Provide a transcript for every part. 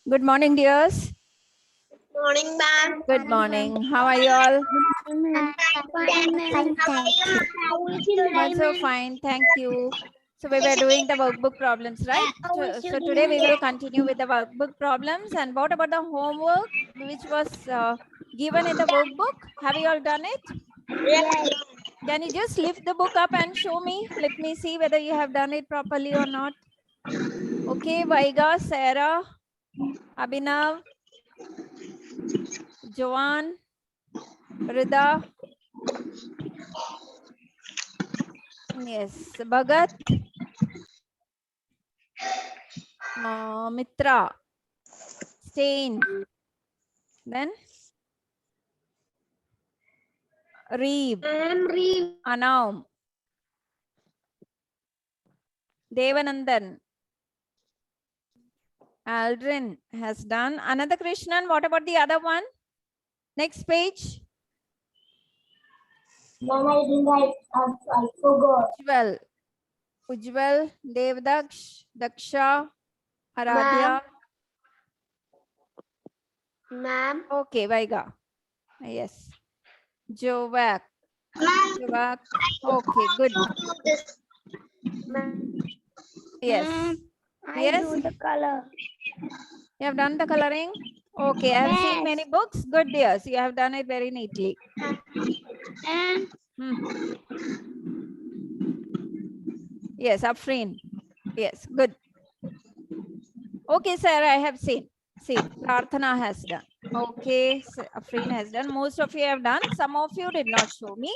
Good morning, dears. Morning, ma'am. Good morning. How are you all? Also fine. Thank you. So we were doing the workbook problems, right? So today we will continue with the workbook problems. And what about the homework which was given in the workbook? Have you all done it? Yes. Can you just lift the book up and show me? Let me see whether you have done it properly or not. Okay, Vaiga, Sarah, Abhinav, Joanne, Rida. Yes, Bhagat, Mitra, Stain, then Reeb, Anam, Devanandan, Aldrin has done. Another Krishnan, what about the other one? Next page. Ma'am, I didn't write. I forgot. Ujjwal, Devdaksh, Daksha, Aradhya. Ma'am. Okay, Vaiga. Yes. Jovak. Jovak. Okay, good. Yes. Yes. Do the color. You have done the coloring? Okay, I have seen many books. Good, dears. You have done it very neatly. And Yes, Afreen. Yes, good. Okay, sir, I have seen. See, Prarthana has done. Okay, so Afreen has done. Most of you have done. Some of you did not show me.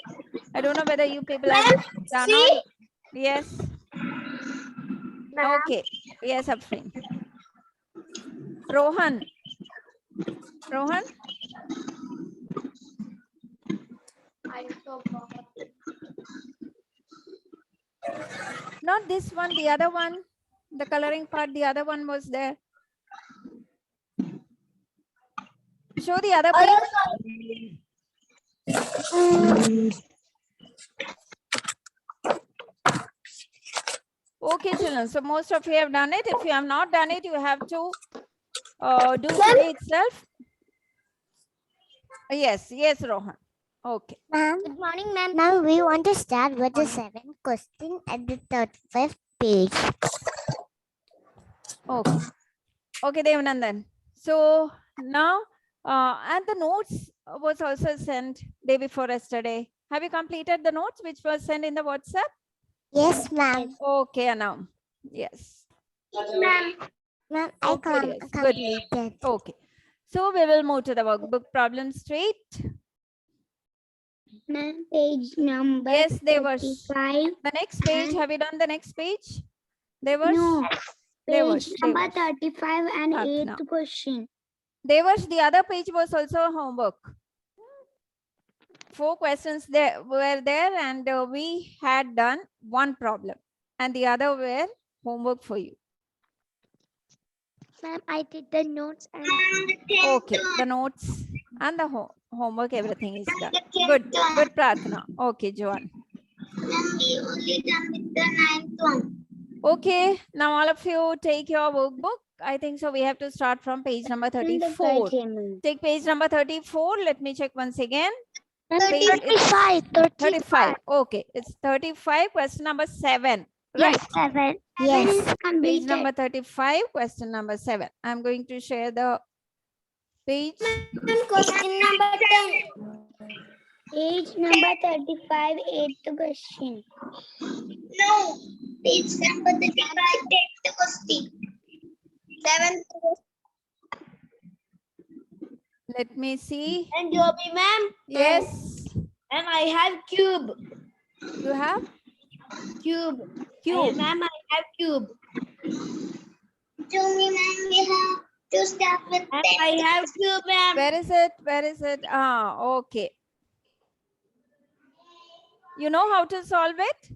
I don't know whether you people have done all. Yes. Okay. Yes, Afreen. Rohan. Rohan? I forgot. Not this one, the other one. The coloring part, the other one was there. Show the other page. Okay, children. So most of you have done it. If you have not done it, you have to do today itself. Yes, yes, Rohan. Okay. Ma'am, Good morning, ma'am. now we want to start with the 7th question at the 35th page. Okay. Okay, Devanandan. So now, and the notes was also sent day before yesterday. Have you completed the notes which was sent in the WhatsApp? Yes, ma'am. Okay, Anam. Yes. Ma'am. Ma'am, Okay, yes. Good. completed. Okay. So we will move to the workbook problem straight. Ma'am, page number Yes, Devash. 35. The next page, have you done the next page? Devash? No. Devash, Page number Devash. 35 and Prarthana. 8th question. Devash, the other page was also homework. 4 questions there were there, and we had done one problem, and the other were homework for you. Ma'am, I did the notes and Okay, the notes and the homework, everything is done. Good, good, Prarthana. Okay, Joan. we only done with the 9th one. Okay, now all of you take your workbook. I think so. We have to start from page number 34. Take page number 34. Let me check once again. Page, 35. Okay, it's 35, question number 7. Right. Yes, 7. Yes. Page number 35, question number 7. I'm going to share the page. Question number 10. Page number 35, 8th question. No, page number 35, 10th question. 7th question. Let me see. And Joby, ma'am. Yes. Ma'am, I have cube. You have Cube. cube. Ma'am, I have cube. Joby, ma'am, we have to start with 10. I have cube, ma'am. Where is it? Where is it? Ah, okay. You know how to solve it?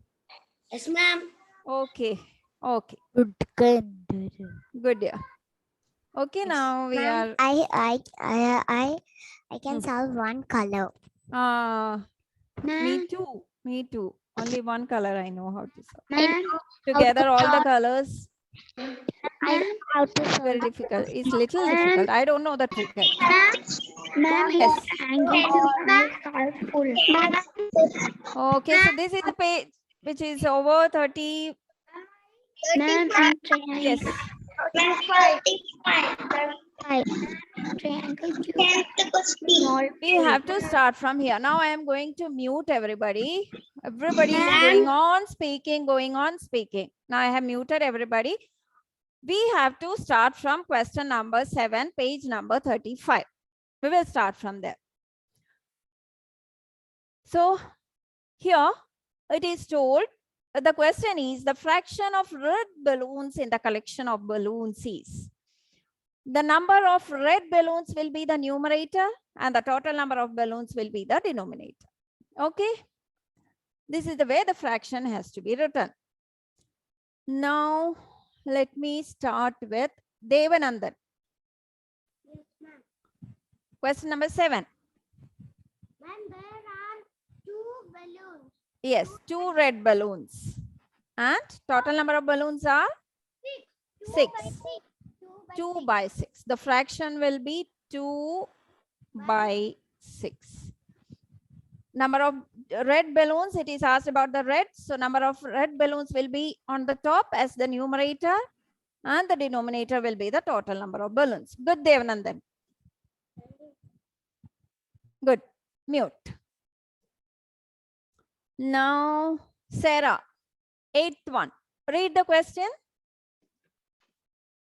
Yes, ma'am. Okay. Okay. Good. Good. Yeah. Okay, now we Ma'am, are. I can solve one color. Me too. Me too. Only one color I know how to solve. Ma'am. Together, all the colors I have to Very solve. difficult. It's little difficult. I don't know the trick. Ma'am, Yes. angle are full. Okay, so this is the page which is over 30. Ma'am, and triangle. Yes. 35. Triangle cube. Small. We have to start from here. Now I am going to mute everybody. Everybody is going on speaking. Now I have muted everybody. We have to start from question number 7, page number 35. We will start from there. So here it is told, the question is the fraction of red balloons in the collection of balloons is. The number of red balloons will be the numerator and the total number of balloons will be the denominator. Okay. This is the way the fraction has to be written. Now, let me start with Devanandan. Question number 7. Ma'am, there are 2 balloons. Yes, 2 red balloons. And total number of balloons are 6. 2 by 6. The fraction will be 2 by 6. Number of red balloons, it is asked about the red. So number of red balloons will be on the top as the numerator and the denominator will be the total number of balloons. Good, Devanandan. Good. Mute. Now, Sarah, 8th one. Read the question.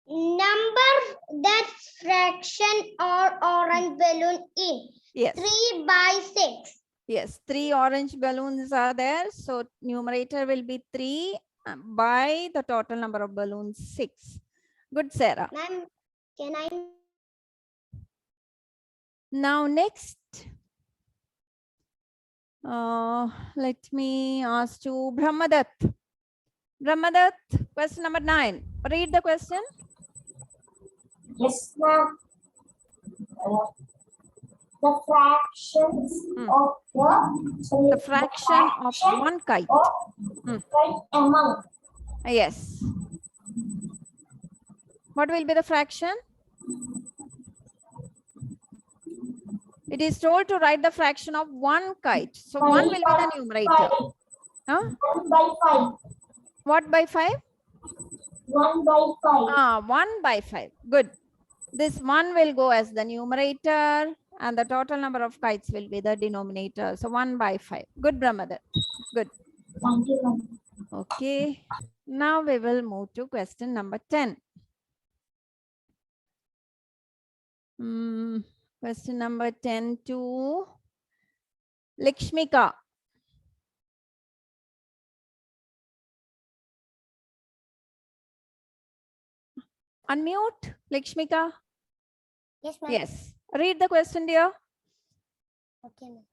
Number that fraction or orange balloon in. Yes. 3 by 6. Yes, 3 orange balloons are there. So numerator will be 3 by the total number of balloons 6. Good, Sarah. Ma'am, can I? Now next, let me ask you Brahmadatt. Brahmadatt, question number 9. Read the question. Yes, ma'am. The fractions of The fraction of one kite. kite among. Yes. What will be the fraction? It is told to write the fraction of one kite. So 1 will be the numerator. Huh? 1 by 5. What by 5? 1 by 5. 1 by 5. Good. This 1 will go as the numerator and the total number of kites will be the denominator. So 1 by 5. Good, Brahmadatt. Good. Thank you, ma'am. Okay. Now we will move to question number 10. Question number 10 to Lakshmika. Unmute, Lakshmika. Yes, ma'am. Yes. Read the question, dear. Okay, ma'am.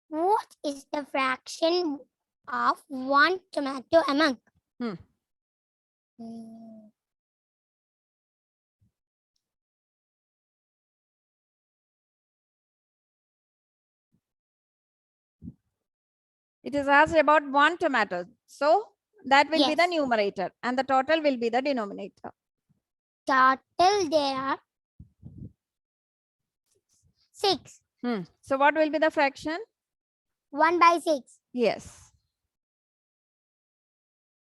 What is the fraction of 1 tomato among? Hmm. It is asked about 1 tomato. So that will be the Yes. numerator and the total will be the denominator. Total there are 6. So what will be the fraction? 1 by 6. Yes.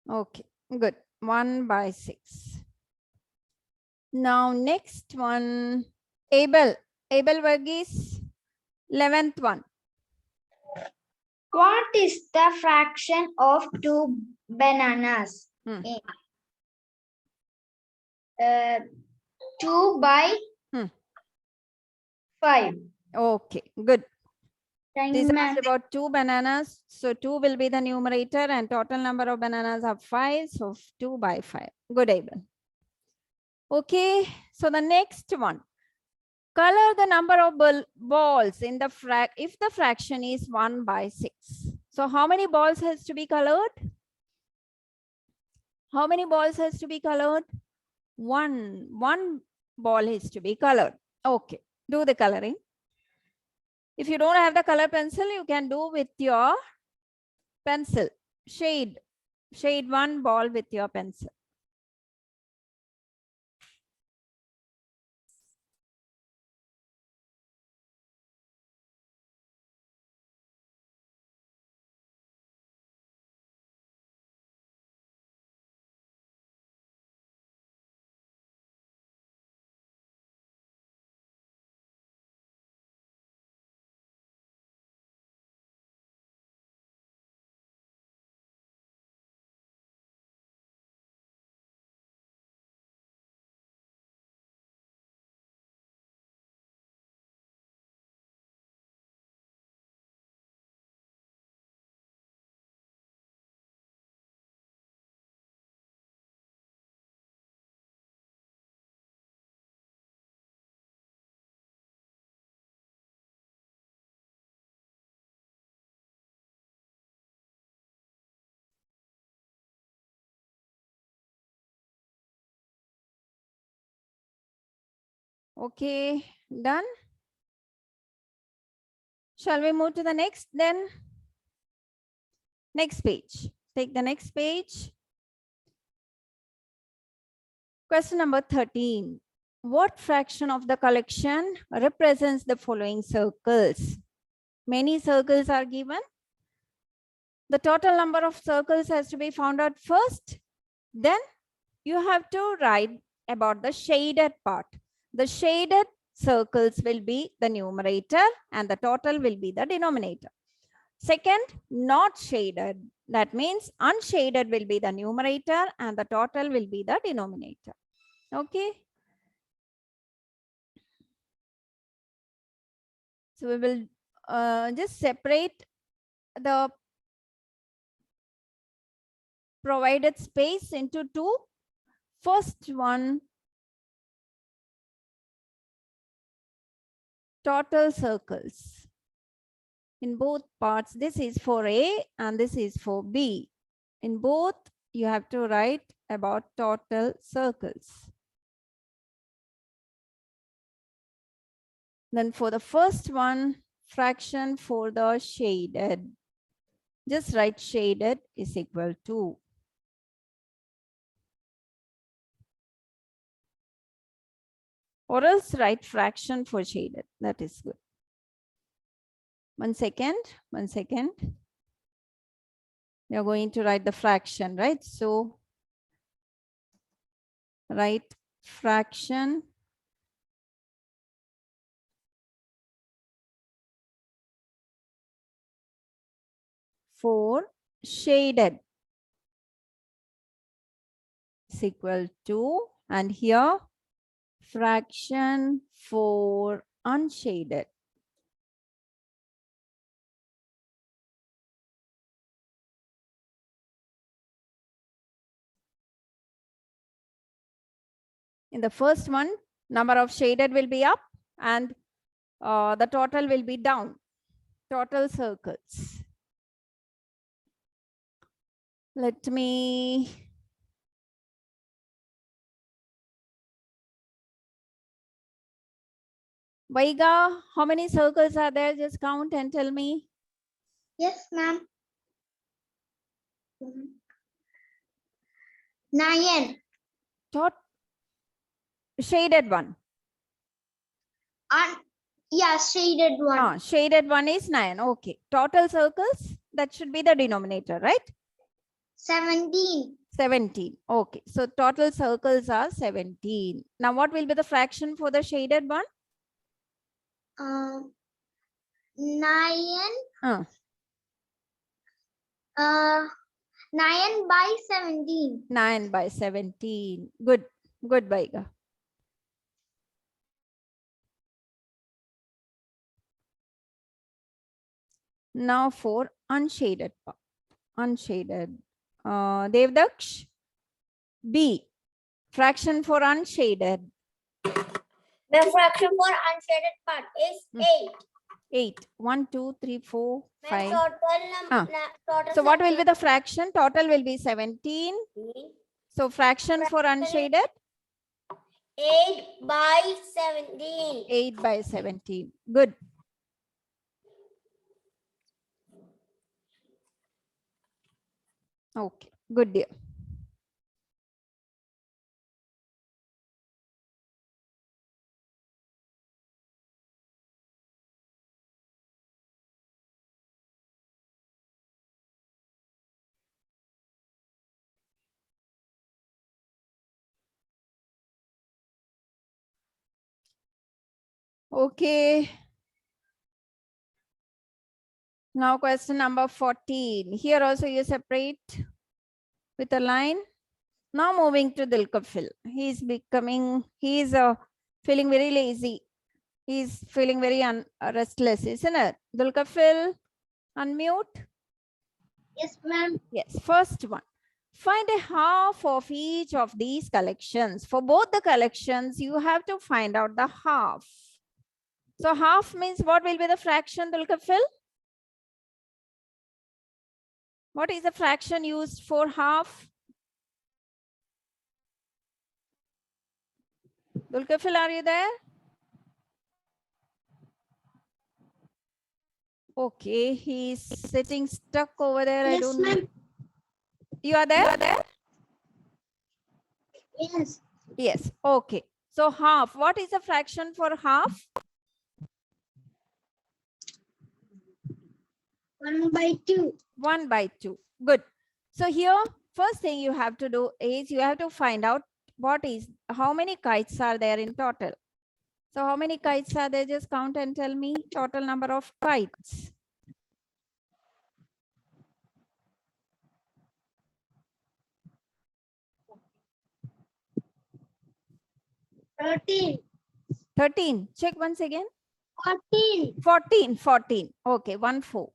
Okay, good. 1 by 6. Now next one, Abel. Abel Verghese, 11th one. What is the fraction of 2 bananas? 2 by 5. Okay, good. Thank This you, is ma'am. about 2 bananas. So 2 will be the numerator and total number of bananas are 5. So 2 by 5. Good, Abel. Okay, so the next one. Color the number of balls in the if the fraction is 1 by 6. So how many balls has to be colored? How many balls has to be colored? 1. 1 ball is to be colored. Okay, do the coloring. If you don't have the color pencil, you can do with your pencil. Shade 1 ball with your pencil. Okay, done. Shall we move to the next then? Next page. Take the next page. Question number 13. What fraction of the collection represents the following circles? Many circles are given. The total number of circles has to be found out first. Then you have to write about the shaded part. The shaded circles will be the numerator and the total will be the denominator. Second, not shaded. That means unshaded will be the numerator and the total will be the denominator. Okay. So we will just separate the provided space into two. First one, total circles. In both parts, this is for A and this is for B. In both, you have to write about total circles. Then for the first one, fraction for the shaded. Just write shaded is equal to. Or else write fraction for shaded. That is good. 1 second, 1 second. You're going to write the fraction, right? So write fraction for shaded is equal to, and here fraction for unshaded. In the first one, number of shaded will be up and the total will be down. Total circles. Let me Vaiga, how many circles are there? Just count and tell me. Yes, ma'am. 9. Shaded one. Yeah, shaded one. Shaded one is 9. Okay. Total circles, that should be the denominator, right? 17. 17. Okay. So total circles are 17. Now what will be the fraction for the shaded one? 9. 9 by 17. 9 by 17. Good. Good, Vaiga. Now for unshaded part. Unshaded. Devdaksh, B. Fraction for unshaded. The fraction for unshaded part is 8. 8. 1, 2, 3, 4, 5. Total So what will be the fraction? Total will be 17. So fraction for unshaded? 8 by 17. 8 by 17. Good. Okay. Good dear. Okay. Now question number 14. Here also you separate with a line. Now moving to Dilkafil. He's feeling very lazy. He's feeling very restless, isn't it? Dilkafil, unmute. Yes, ma'am. Yes, first one. Find a half of each of these collections. For both the collections, you have to find out the half. So half means what will be the fraction, Dulkafil? What is the fraction used for half? Dulkafil, are you there? Okay, he's sitting stuck over there. I Yes, don't know. ma'am. You are there? Yes. Yes. Okay. So half. What is the fraction for half? 1/2. 1/2. Good. So here, first thing you have to do is you have to find out how many kites are there in total. So how many kites are there? Just count and tell me total number of kites. 13. 13. Check once again. 14. 14. Okay, 14.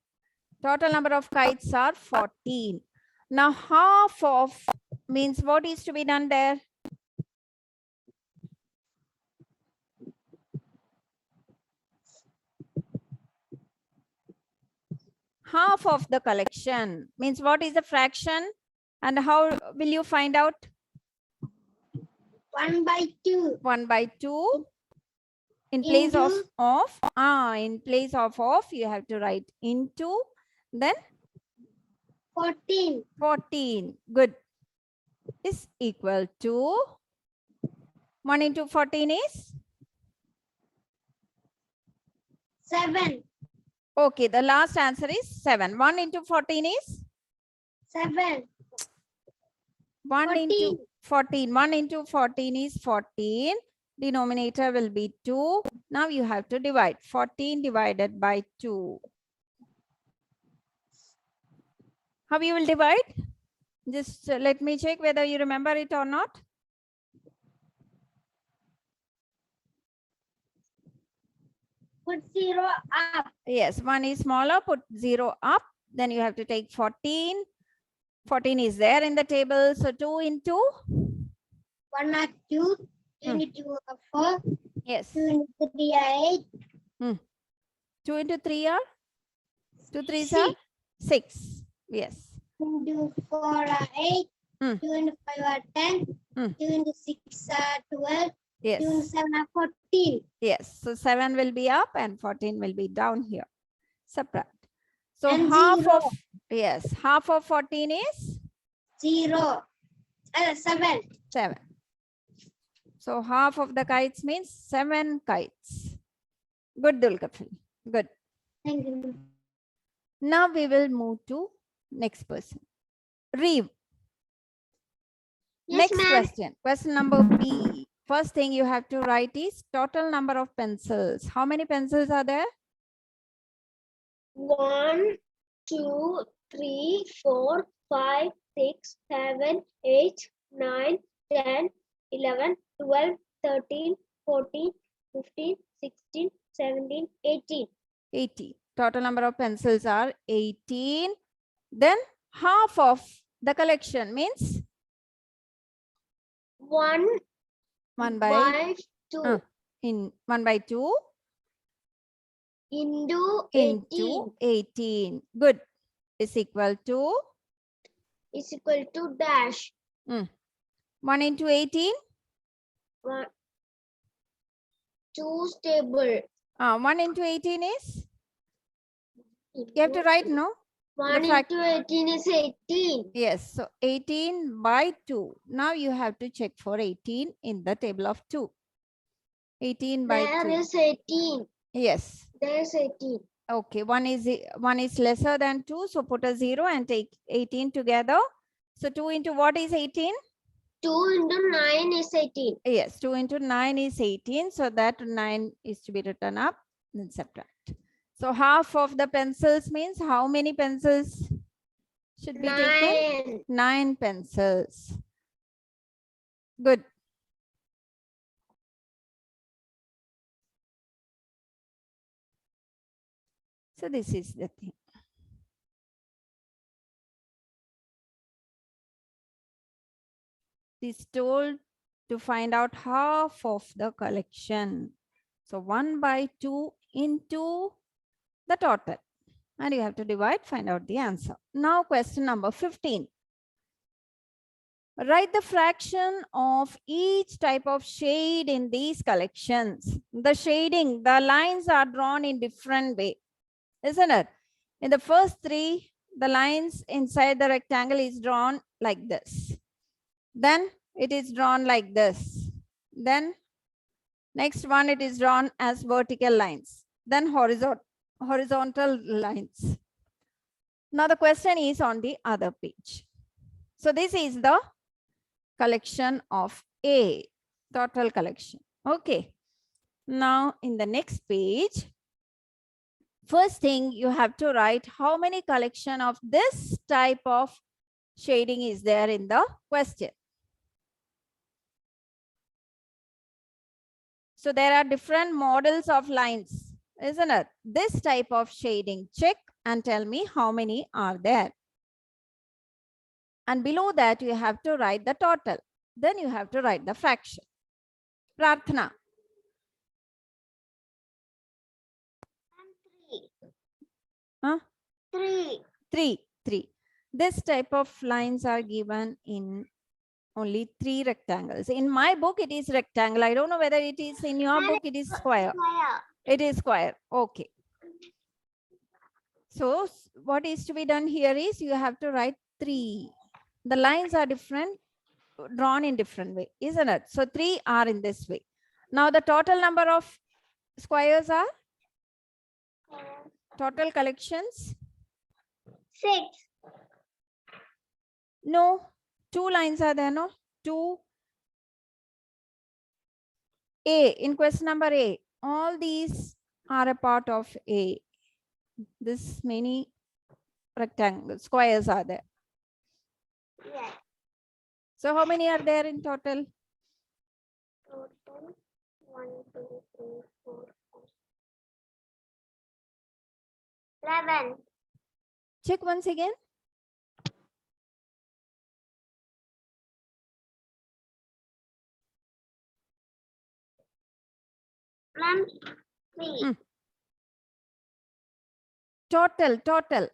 Total number of kites are 14. Now half of means what is to be done there? Half of the collection means what is the fraction and how will you find out? 1/2. 1/2 in place of you have to write into, then 14. 14. Good. Is equal to 1 into 14 is 7. okay. The last answer is 7. 1 into 14 is 7. 1 into 14. 1 into 14 is 14. Denominator will be 2. Now you have to divide. 14 divided by 2. How you will divide? Just let me check whether you remember it or not. Put 0 up. Yes, 1 is smaller. Put 0 up. Then you have to take 14. 14 is there in the table. So 2 into 1 are 2. 2 into 2 are 4. yes. 2 into 3 are 8. 2 into 3 are 2 3s are 6. Yes. 2 into 4 are 8. 2 into 5 are 10. 2 into 6 are 12. Yes. 2 into 7 are 14. Yes. So 7 will be up and 14 will be down here. Subtract. So And half 0. of yes, half of 14 is 0. 7. 7. So half of the kites means 7 kites. Good, Dulkafil. Good. Thank you. Now we will move to next person. Reeve. Yes, Next ma'am. question. Question number B. First thing you have to write is total number of pencils. How many pencils are there? 1, 2, 3, 4, 5, 6, 7, 8, 9, 10, 11, 12, 13, 14, 15, 16, 17, 18. 18. Total number of pencils are 18. Then half of the collection means 1 by 2 in 1/2 into 18. Good. Is equal to is equal to dash 1 into 18. 1, 2 stable. 1 into 18 is you have to write no. 1 into 18 is 18. Yes. So 18/2. Now you have to check for 18 in the table of 2. 18/2. There is 18. Yes. There is 18. Okay. 1 is lesser than 2. So put a 0 and take 18 together. So 2 into what is 18? 2 into 9 is 18. Yes. 2 into 9 is 18. So that 9 is to be written up and subtract. So half of the pencils means how many pencils should be taken? 9 pencils. Good. So this is the thing. This told to find out half of the collection. So 1/2 into the total. And you have to divide, find out the answer. Now question number 15. Write the fraction of each type of shade in these collections. The shading, the lines are drawn in different way. isn't it? In the first three, the lines inside the rectangle is drawn like this. Then it is drawn like this. Then next one, it is drawn as vertical lines. Then horizontal lines. Now the question is on the other page. So this is the collection of A, total collection. Okay. Now in the next page, first thing you have to write how many collection of this type of shading is there in the question. So there are different models of lines, isn't it? This type of shading, check and tell me how many are there. And below that, you have to write the total. Then you have to write the fraction. Prarthana. 3. This type of lines are given in only 3 rectangles. In my book, it is rectangle. I don't know whether it is in your book, it is square. It is square. Okay. So what is to be done here is you have to write 3. The lines are different, drawn in different way, isn't it? So 3 are in this way. Now the total number of squares are? Total collections? 6. No, 2 lines are there, no? 2. A, in question number A, all these are a part of A. This many rectangles, squares are there. Yes. So how many are there in total? Total 1, 2, 3, 4, 5. 11. Check once again. Ma'am, 3. Total.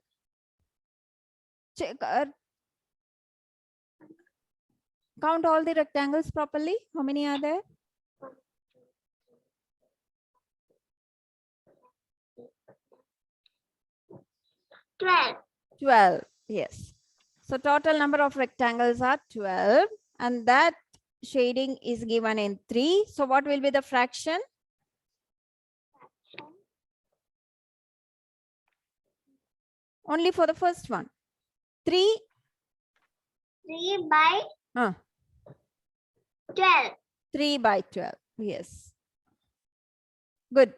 Check, count all the rectangles properly. How many are there? 12. Yes. So total number of rectangles are 12 and that shading is given in 3. So what will be the fraction? Only for the first one. 3 by 12. 3 by 12. Yes. Good.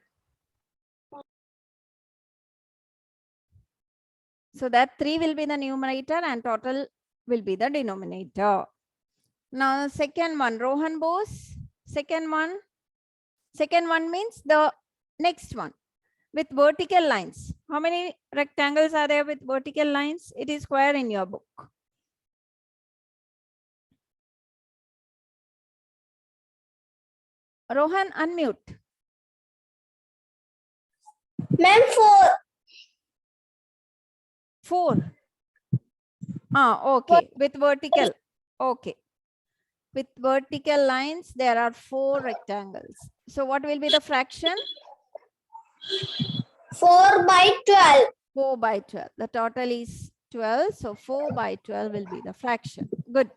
So that 3 will be the numerator and total will be the denominator. Now second one, Rohan Bose. Second one means the next one with vertical lines. How many rectangles are there with vertical lines? It is square in your book. Rohan, unmute. Ma'am, 4. 4. Okay. With vertical. Okay. With vertical lines, there are 4 rectangles. So what will be the fraction? 4 by 12. 4 by 12. The total is 12. So 4 by 12 will be the fraction. Good.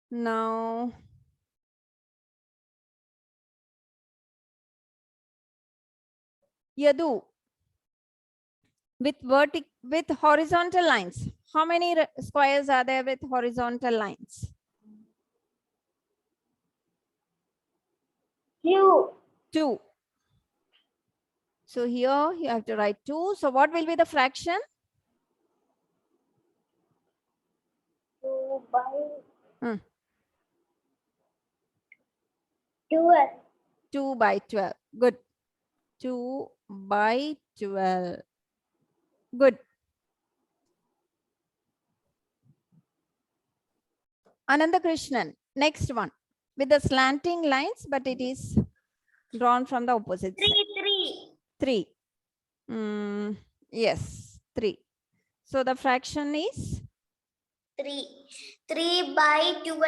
Now, Yadu, with horizontal lines, how many squares are there with horizontal lines? 2. So here you have to write 2. So what will be the fraction? 2 by 12. 2 by 12. Good. 2 by 12. Good. Ananda Krishnan, next one with the slanting lines, but it is drawn from the opposite side. 3. Yes, 3. So the fraction is 3. 3 by 12.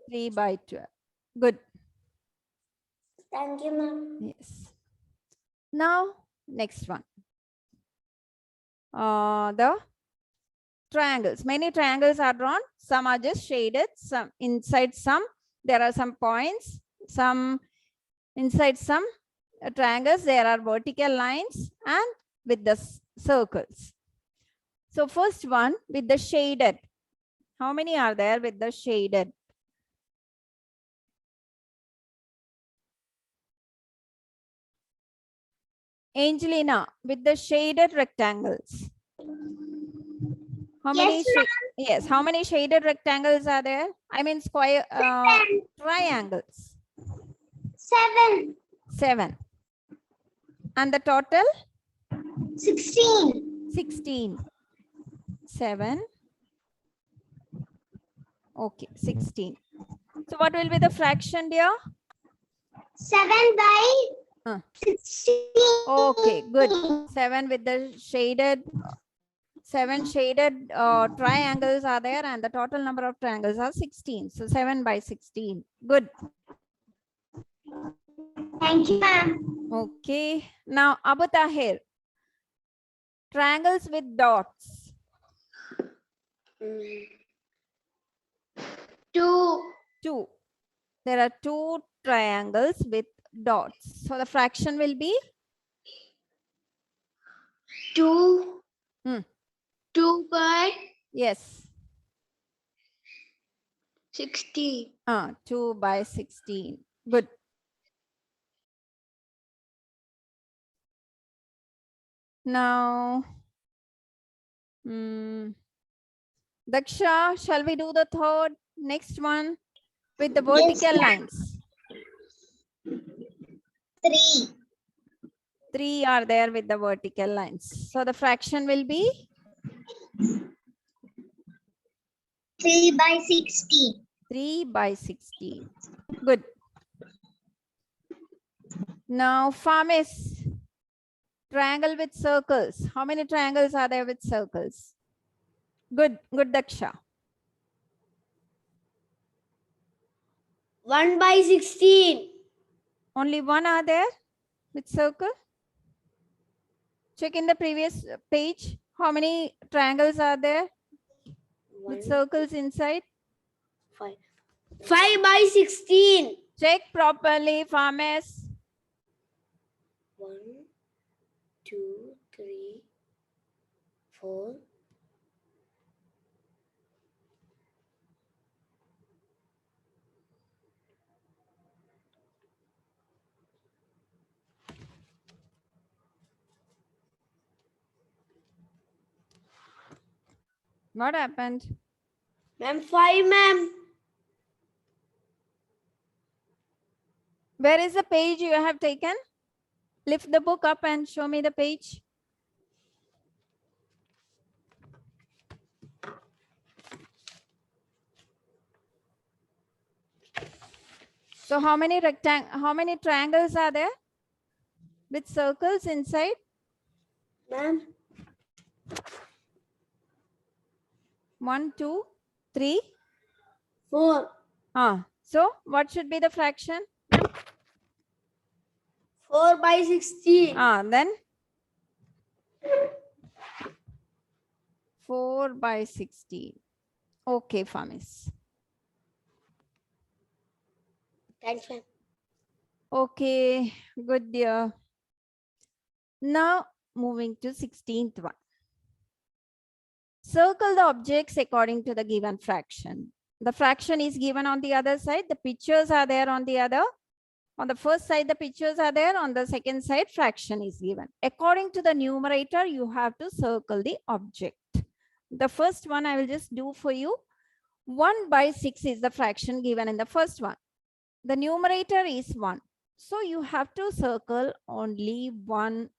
3 by 12. Good. Thank you, ma'am. Yes. Now, next one. The triangles. Many triangles are drawn. Some are just shaded. Some inside some. There are some points. Some inside some triangles. There are vertical lines and with the circles. So first one with the shaded. How many are there with the shaded? Angelina, with the shaded rectangles. How many? Yes, how many shaded rectangles are there? I mean square triangles. 7. 7. And the total? 16. 16. 7. Okay, 16. So what will be the fraction, dear? 7 by 16. Okay, good. 7 with the shaded. 7 shaded triangles are there and the total number of triangles are 16. So 7 by 16. Good. Thank you, ma'am. Okay. Now, Abu Tahir. Triangles with dots. 2. 2. There are 2 triangles with dots. So the fraction will be? 2. 2 by? Yes. 16. 2 by 16. Good. Now, Daksha, shall we do the third? Next one with the vertical lines. 3. 3 are there with the vertical lines. So the fraction will be? 3 by 16. 3 by 16. Good. Now, Famis, triangle with circles. How many triangles are there with circles? Good, good, Daksha. 1 by 16. Only 1 are there with circle? Check in the previous page. How many triangles are there with circles inside? 5. 5 by 16. Check properly, Famis. 1, 2, 3, 4. What happened? Ma'am, 5, ma'am. Where is the page you have taken? Lift the book up and show me the page. So how many triangles are there with circles inside? Ma'am. 1, 2, 3, 4. So what should be the fraction? 4 by 16. Then 4 by 16. Okay, Famis. Thanks, ma'am. Okay, good dear. Now moving to 16th one. Circle the objects according to the given fraction. The fraction is given on the other side. The pictures are there on the other. On the first side, the pictures are there. On the second side, fraction is given. According to the numerator, you have to circle the object. The first one I will just do for you. 1 by 6 is the fraction given in the first one. The numerator is 1. So you have to circle only one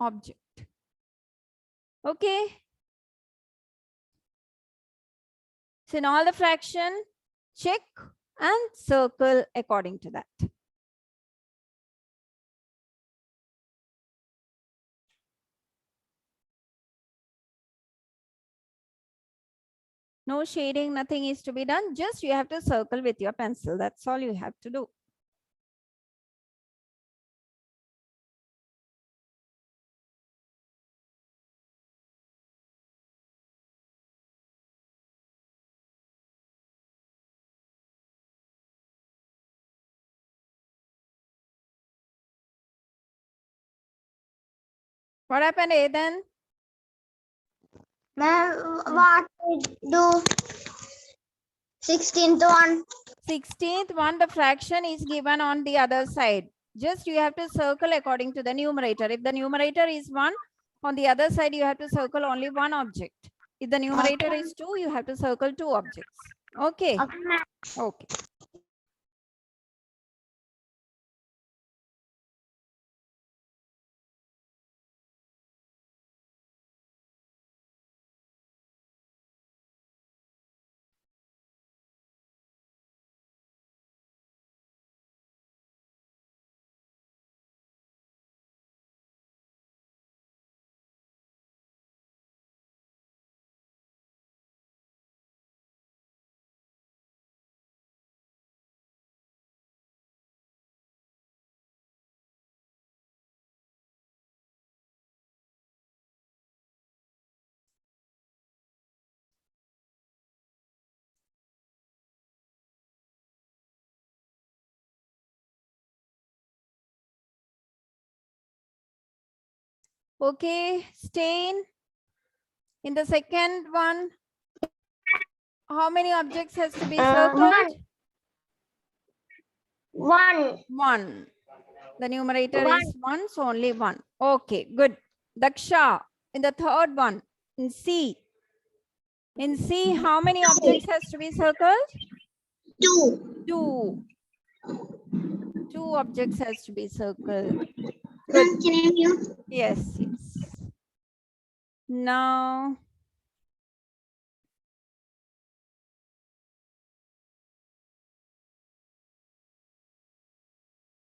object. Okay. So in all the fraction, check and circle according to that. No shading, nothing is to be done. Just you have to circle with your pencil. That's all you have to do. What happened, Aiden? Ma'am, what we do? 16th one. 16th one, the fraction is given on the other side. Just you have to circle according to the numerator. If the numerator is 1, on the other side you have to circle only one object. If the numerator is 2, you have to circle 2 objects. Okay. Okay. Okay, Stain. In the second one, how many objects has to be circled? 1. 1. The numerator is 1, so only 1. Okay, good. Daksha, in the third one, in C. In C, how many objects has to be circled? 2. 2. 2 objects has to be circled. Ma'am, can I mute? Yes, yes. Now,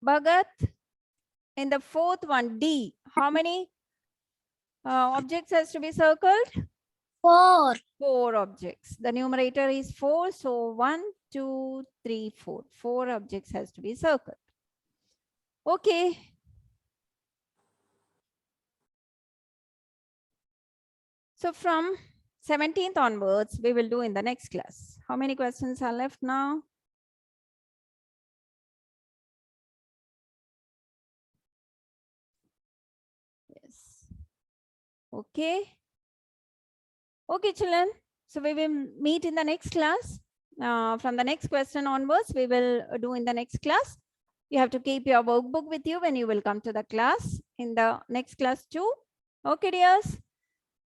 Bhagat, in the fourth one, D, how many objects has to be circled? 4. 4 objects. The numerator is 4, so 1, 2, 3, 4. 4 objects has to be circled. Okay. So from 17th onwards, we will do in the next class. How many questions are left now? Yes. Okay. Okay, children. So we will meet in the next class. From the next question onwards, we will do in the next class. You have to keep your workbook with you when you will come to the class in the next class too. Okay, dears.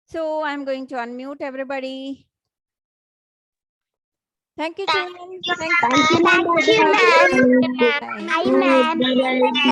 So I'm going to unmute everybody. Thank you, children. Thank you. Thank you, ma'am. Bye, ma'am. Bye, ma'am.